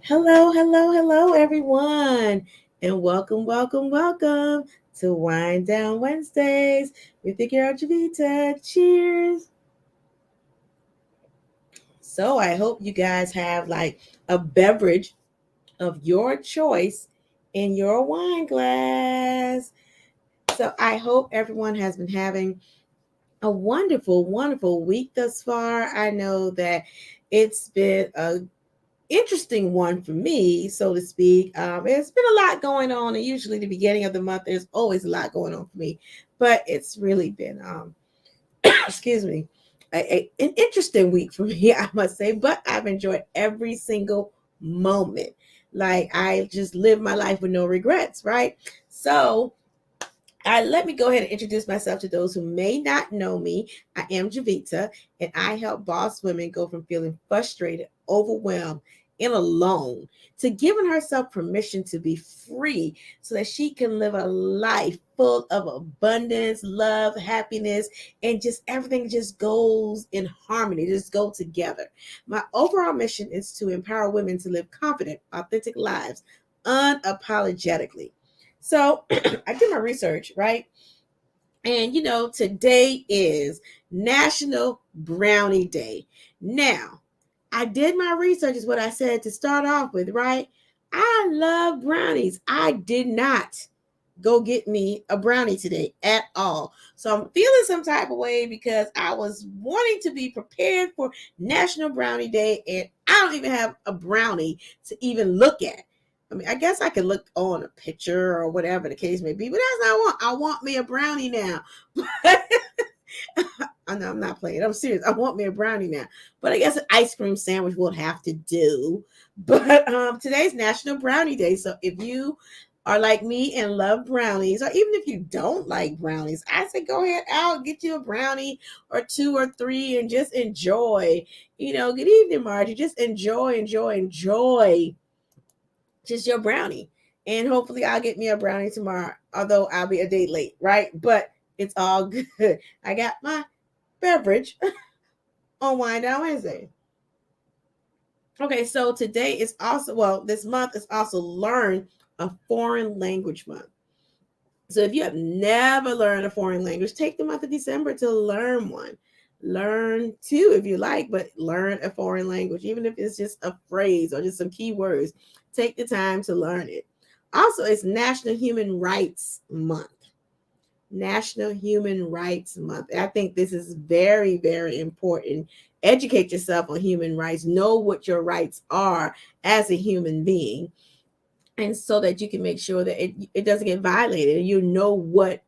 Hello, everyone, and welcome to Wind Down Wednesdays with the girl Jovita. Cheers! So, I hope you guys have like a beverage of your choice in your wine glass. So, I hope everyone has been having a wonderful week thus far. I know that it's been a interesting one for me, so to speak. It's been a lot going on, and usually the beginning of the month there's always a lot going on for me, but it's really been excuse me, an interesting week for me, I must say. But I've enjoyed every single moment. Like I just live my life with no regrets, right? So let me go ahead and introduce myself to those who may not know me. I am Jovita, and I help boss women go from feeling frustrated, overwhelmed, and alone to giving herself permission to be free so that she can live a life full of abundance, love, happiness, and just everything just goes in harmony, just go together. My overall mission is to empower women to live confident, authentic lives unapologetically. So I did my research, right? And today is National Brownie Day. Now, I did my research, is what I said to start off with, right? I love brownies. I did not go get me a brownie today at all. So I'm feeling some type of way because I was wanting to be prepared for National Brownie Day, and I don't even have a brownie to even look at. I mean, I guess I could look on a picture or whatever the case may be, but that's not what I want. I want me a brownie now. I know I'm not playing. I'm serious. I want me a brownie now. But I guess an ice cream sandwich will have to do. But today's National Brownie Day. So if you are like me and love brownies, or even if you don't like brownies, I say go ahead out, get you a brownie or two or three and just enjoy. Good evening, Margie. Just enjoy just your brownie. And hopefully I'll get me a brownie tomorrow, although I'll be a day late, right? But it's all good. I got my beverage on Wine Down Wednesday. Okay, so today is also, well, this month is also Learn a Foreign Language Month. So if you have never learned a foreign language, take the month of December to learn one. Learn two if you like, but learn a foreign language, even if it's just a phrase or just some keywords. Take the time to learn it. Also, it's National Human Rights Month. National Human Rights Month. I think this is very important. Educate yourself on human rights. Know what your rights are as a human being, and so that you can make sure that it doesn't get violated, and you know what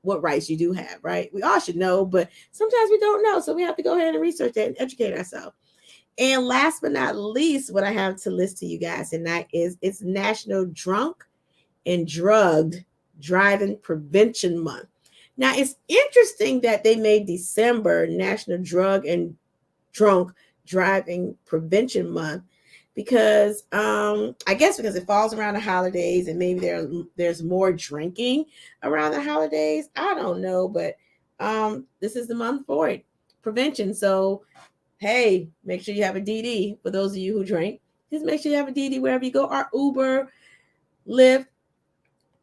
rights you do have, right? We all should know, but sometimes we don't know. So we have to go ahead and research that and educate ourselves. And last but not least, what I have to list to you guys tonight is it's National Drunk and Drugged Driving Prevention Month. Now, it's interesting that they made December National Drug and Drunk Driving Prevention Month because I guess because it falls around the holidays and maybe there's more drinking around the holidays. I don't know, but this is the month for it. Prevention. So hey, make sure you have a DD for those of you who drink. Just make sure you have a DD wherever you go, or Uber, Lyft,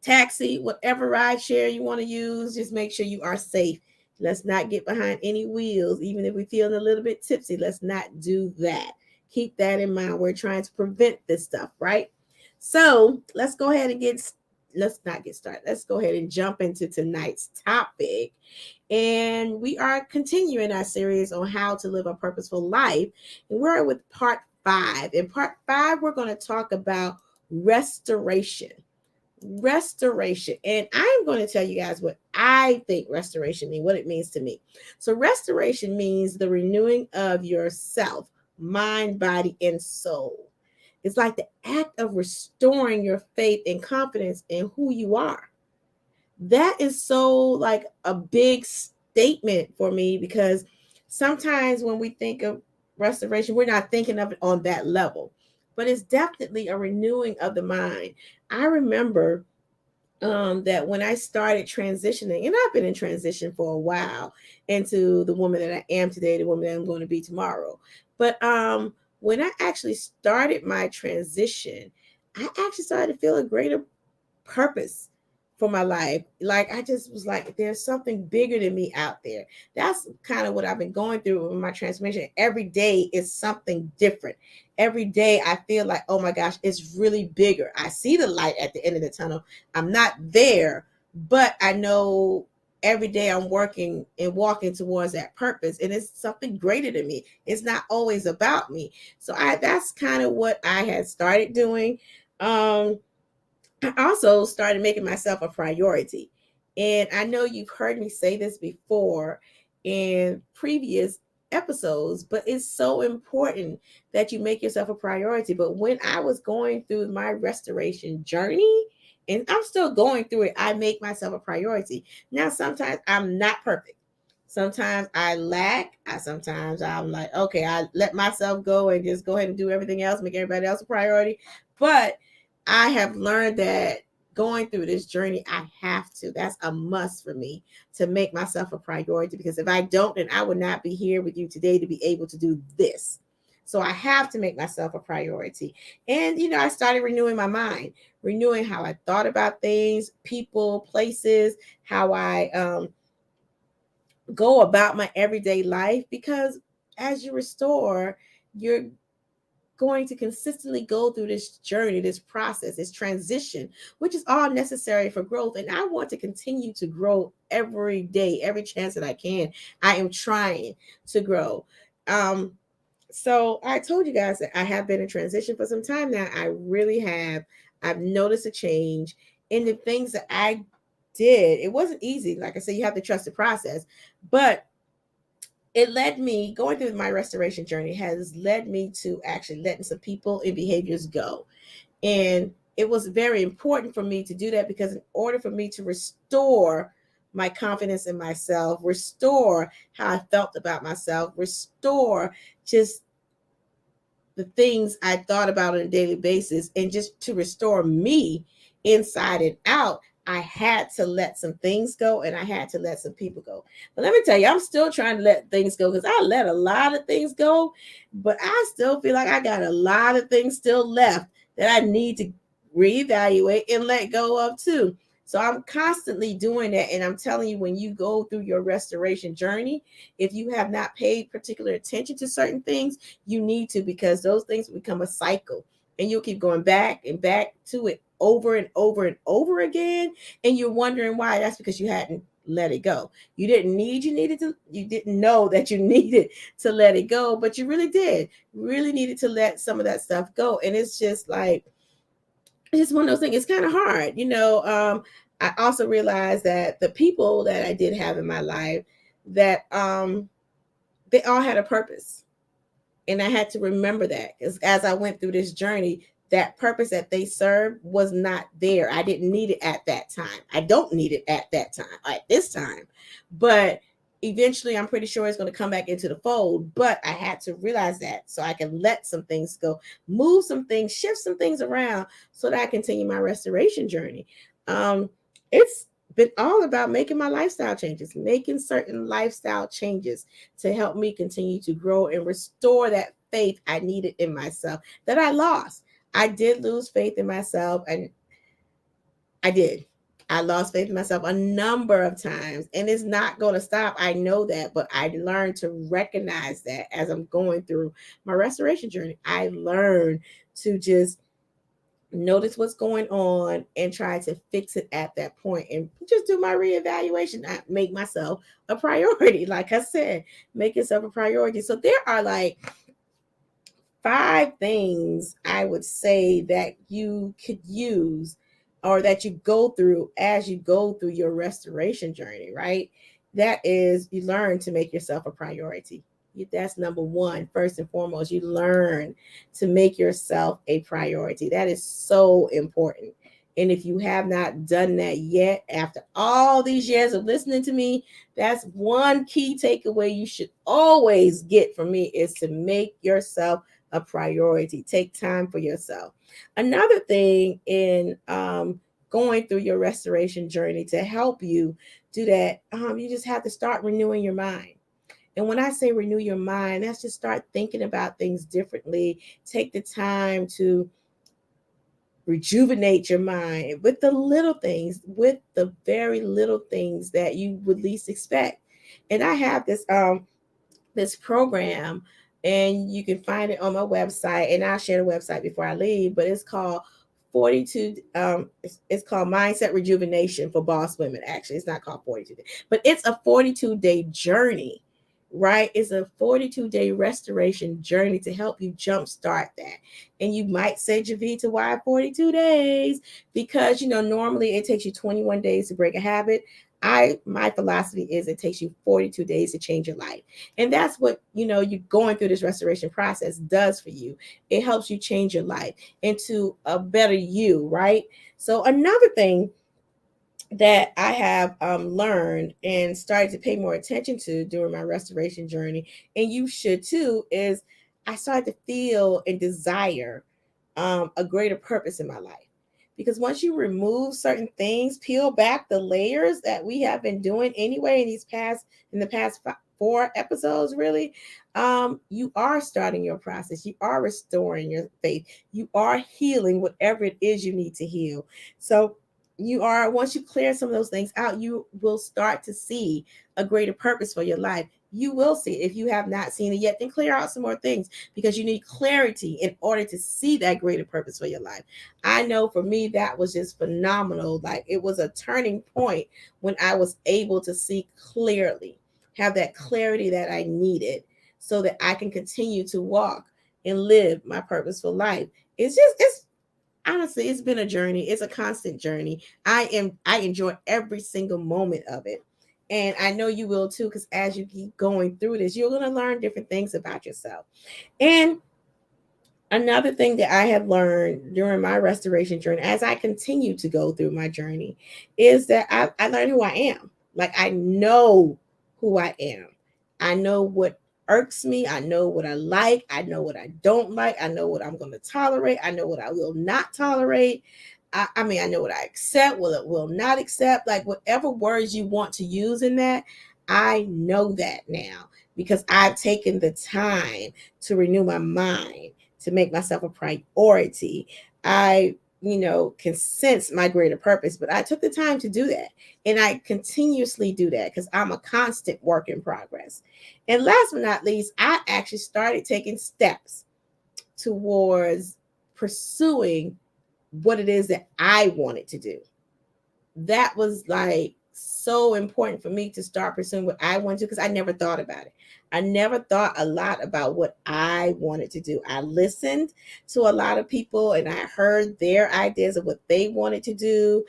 taxi, whatever ride share you want to use. Just make sure you are safe. Let's not get behind any wheels, even if we're feeling a little bit tipsy. Let's not do that. Keep that in mind. We're trying to prevent this stuff, right? So let's go ahead and let's not get started. Let's go ahead and jump into tonight's topic. And we are continuing our series on how to live a purposeful life. And we're with part 5. In part 5, we're going to talk about restoration. Restoration. And I'm going to tell you guys what I think restoration means, what it means to me. So restoration means the renewing of yourself, mind, body, and soul. It's like the act of restoring your faith and confidence in who you are. That is so like a big statement for me because sometimes when we think of restoration, we're not thinking of it on that level, but it's definitely a renewing of the mind. I remember that when I started transitioning, and I've been in transition for a while into the woman that I am today, the woman that I'm going to be tomorrow. But when I actually started my transition, I actually started to feel a greater purpose for my life. Like I just was like, there's something bigger than me out there. That's kind of what I've been going through with my transformation. Every day is something different. Every day I feel like, oh my gosh, it's really bigger. I see the light at the end of the tunnel. I'm not there, but I know every day I'm working and walking towards that purpose, and it's something greater than me. It's not always about me. So I that's kind of what I had started doing. um I also started making myself a priority. And I know you've heard me say this before in previous episodes, but it's so important that you make yourself a priority. But when I was going through my restoration journey, and I'm still going through it, I make myself a priority. Now, sometimes I'm not perfect. Sometimes I lack. Sometimes I'm like, okay, I let myself go and just go ahead and do everything else, make everybody else a priority. But I have learned that going through this journey, I have to. That's a must for me to make myself a priority, because if I don't, then I would not be here with you today to be able to do this. So I have to make myself a priority. And, I started renewing my mind, renewing how I thought about things, people, places, how I go about my everyday life. Because as you restore, you're going to consistently go through this journey, this process, this transition, which is all necessary for growth. And I want to continue to grow every day, every chance that I can. I am trying to grow. Um, so I told you guys that I have been in transition for some time now. I really have. I've noticed a change in the things that I did. It wasn't easy. Like I said, you have to trust the process, but it led me, going through my restoration journey has led me to actually letting some people and behaviors go. And it was very important for me to do that, because in order for me to restore my confidence in myself, restore how I felt about myself, restore just the things I thought about on a daily basis, and just to restore me inside and out, I had to let some things go, and I had to let some people go. But let me tell you, I'm still trying to let things go, because I let a lot of things go, but I still feel like I got a lot of things still left that I need to reevaluate and let go of too. So I'm constantly doing that. And I'm telling you, when you go through your restoration journey, if you have not paid particular attention to certain things, you need to, because those things become a cycle, and you'll keep going back and back to it over and over and over again. And you're wondering why. That's because you hadn't let it go. You didn't know that you needed to let it go, but you really did. Really needed to let some of that stuff go. And it's just like, it's just one of those things. It's kind of hard. I also realized that the people that I did have in my life, that they all had a purpose. And I had to remember that, because as I went through this journey, that purpose that they served was not there. I didn't need it at that time. I don't need it at that time, at this time. But eventually, I'm pretty sure it's going to come back into the fold. But I had to realize that, so I can let some things go, move some things, shift some things around, so that I continue my restoration journey. It's been all about making my lifestyle changes, making certain lifestyle changes to help me continue to grow and restore that faith I needed in myself that I lost. I did lose faith in myself, and I did. I lost faith in myself a number of times, and it's not going to stop. I know that, but I learned to recognize that as I'm going through my restoration journey. I learned to just notice what's going on and try to fix it at that point, and just do my reevaluation. I make myself a priority. Like I said, make yourself a priority. So there are like 5 things I would say that you could use, or that you go through as you go through your restoration journey, right? That is, you learn to make yourself a priority. That's number one. First and foremost, you learn to make yourself a priority. That is so important. And if you have not done that yet, after all these years of listening to me, that's one key takeaway you should always get from me, is to make yourself a priority. Take time for yourself. Another thing in going through your restoration journey to help you do that, you just have to start renewing your mind. And when I say renew your mind, that's just start thinking about things differently. Take the time to rejuvenate your mind with the little things, with the very little things that you would least expect. And I have this program, and you can find it on my website, and I'll share the website before I leave, but it's called 42 it's called Mindset Rejuvenation for Boss Women. Actually, it's not called 42 days, but it's a 42-day journey, right? It's a 42-day restoration journey to help you jumpstart that. And you might say, Javita, why 42 days? Because normally it takes you 21 days to break a habit. My philosophy is it takes you 42 days to change your life. And that's what you going through this restoration process does for you. It helps you change your life into a better you, right? So another thing that I have learned and started to pay more attention to during my restoration journey, and you should too, is I started to feel and desire a greater purpose in my life. Because once you remove certain things, peel back the layers that we have been doing anyway in the past 4 episodes, really, you are starting your process. You are restoring your faith. You are healing whatever it is you need to heal. So once you clear some of those things out, you will start to see a greater purpose for your life. You will see it. If you have not seen it yet, then clear out some more things, because you need clarity in order to see that greater purpose for your life. I know for me, that was just phenomenal. Like, it was a turning point when I was able to see clearly, have that clarity that I needed so that I can continue to walk and live my purposeful life. It's honestly, it's been a journey. It's a constant journey. I enjoy every single moment of it. And I know you will too, because as you keep going through this, you're going to learn different things about yourself. And another thing that I have learned during my restoration journey, as I continue to go through my journey, is that I learned who I am. Like, I know who I am. I know what irks me. I know what I like. I know what I don't like. I know what I'm going to tolerate. I know what I will not tolerate. I mean, I know what I accept, what it will not accept. Like, whatever words you want to use in that, I know that now, because I've taken the time to renew my mind, to make myself a priority. I, can sense my greater purpose, but I took the time to do that. And I continuously do that because I'm a constant work in progress. And last but not least, I actually started taking steps towards pursuing what it is that I wanted to do. That was like so important for me to start pursuing what I wanted to, because I never thought about it. I never thought a lot about what I wanted to do. I listened to a lot of people and I heard their ideas of what they wanted to do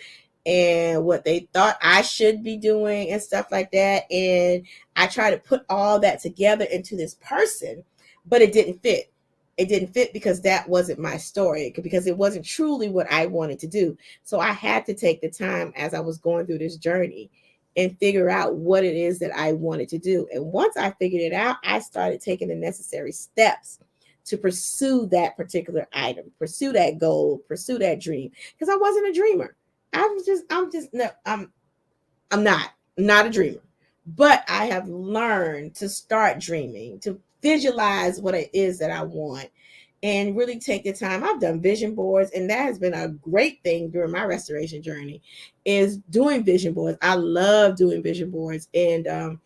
and what they thought I should be doing and stuff like that. And I tried to put all that together into this person, but it didn't fit. It didn't fit because that wasn't my story, because it wasn't truly what I wanted to do. So I had to take the time as I was going through this journey and figure out what it is that I wanted to do. And once I figured it out, I started taking the necessary steps to pursue that particular item, pursue that goal, pursue that dream. Because I wasn't a dreamer. No, I'm not a dreamer. But I have learned to start dreaming, to visualize what it is that I want, and really take the time. I've done vision boards, and that has been a great thing during my restoration journey, is doing vision boards. I love doing vision boards, and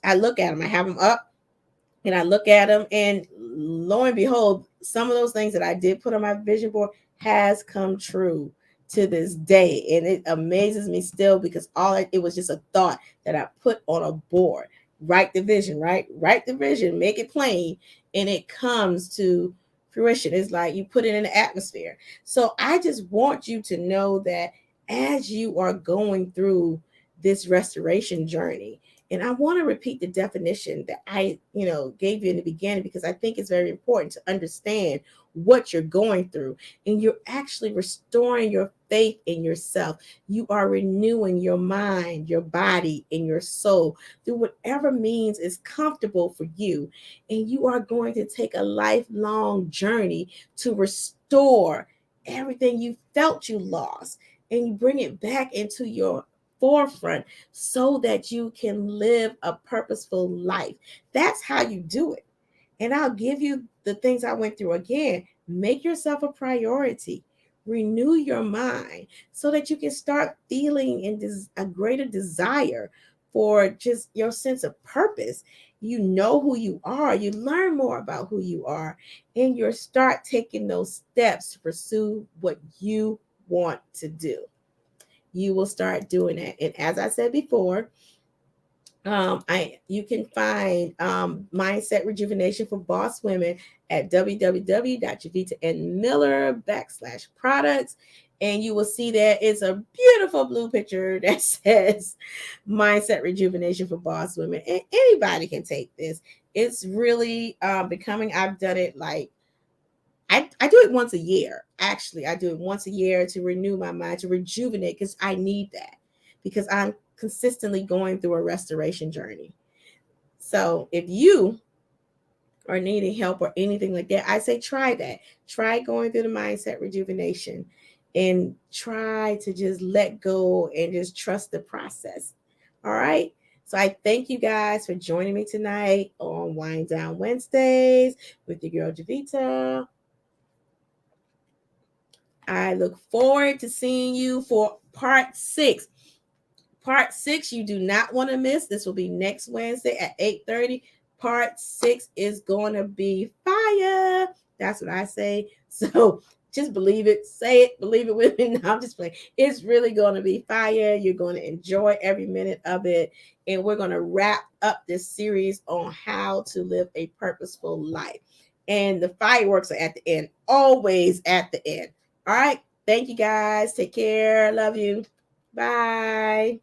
I look at them. I have them up, and I look at them, and lo and behold, some of those things that I did put on my vision board has come true to this day. And it amazes me still, because it was just a thought that I put on a board. Write the vision, right? Write the vision, make it plain, and it comes to fruition. It's like you put it in the atmosphere. So I just want you to know that as you are going through this restoration journey, and I want to repeat the definition that I, gave you in the beginning, because I think it's very important to understand what you're going through. And you're actually restoring your faith in yourself. You are renewing your mind, your body, and your soul through whatever means is comfortable for you. And you are going to take a lifelong journey to restore everything you felt you lost, and you bring it back into your forefront so that you can live a purposeful life. That's how you do it. And I'll give you the things I went through again. Make yourself a priority. Renew your mind so that you can start feeling a greater desire for just your sense of purpose. You know who you are, you learn more about who you are, and you start taking those steps to pursue what you want to do. You will start doing that. And as I said before, you can find mindset rejuvenation for boss women at www.jovitaandmiller.com/products, and you will see there is a beautiful blue picture that says mindset rejuvenation for boss women, and anybody can take this. It's really becoming. I've done it like I do it once a year. Actually, I do it once a year to renew my mind, to rejuvenate, because I need that, because I'm consistently going through a restoration journey. So if you are needing help or anything like that, I say try that. Try going through the mindset rejuvenation and try to just let go and just trust the process. All right. So I thank you guys for joining me tonight on Wind Down Wednesdays with your girl Jovita. I look forward to seeing you for part 6. Part 6 you do not want to miss. This will be next Wednesday at 8:30. Part 6 is going to be fire. That's what I say. So just believe it. Say it. Believe it with me. No, I'm just playing. It's really going to be fire. You're going to enjoy every minute of it. And we're going to wrap up this series on how to live a purposeful life. And the fireworks are at the end. Always at the end. All right. Thank you guys. Take care. Love you. Bye.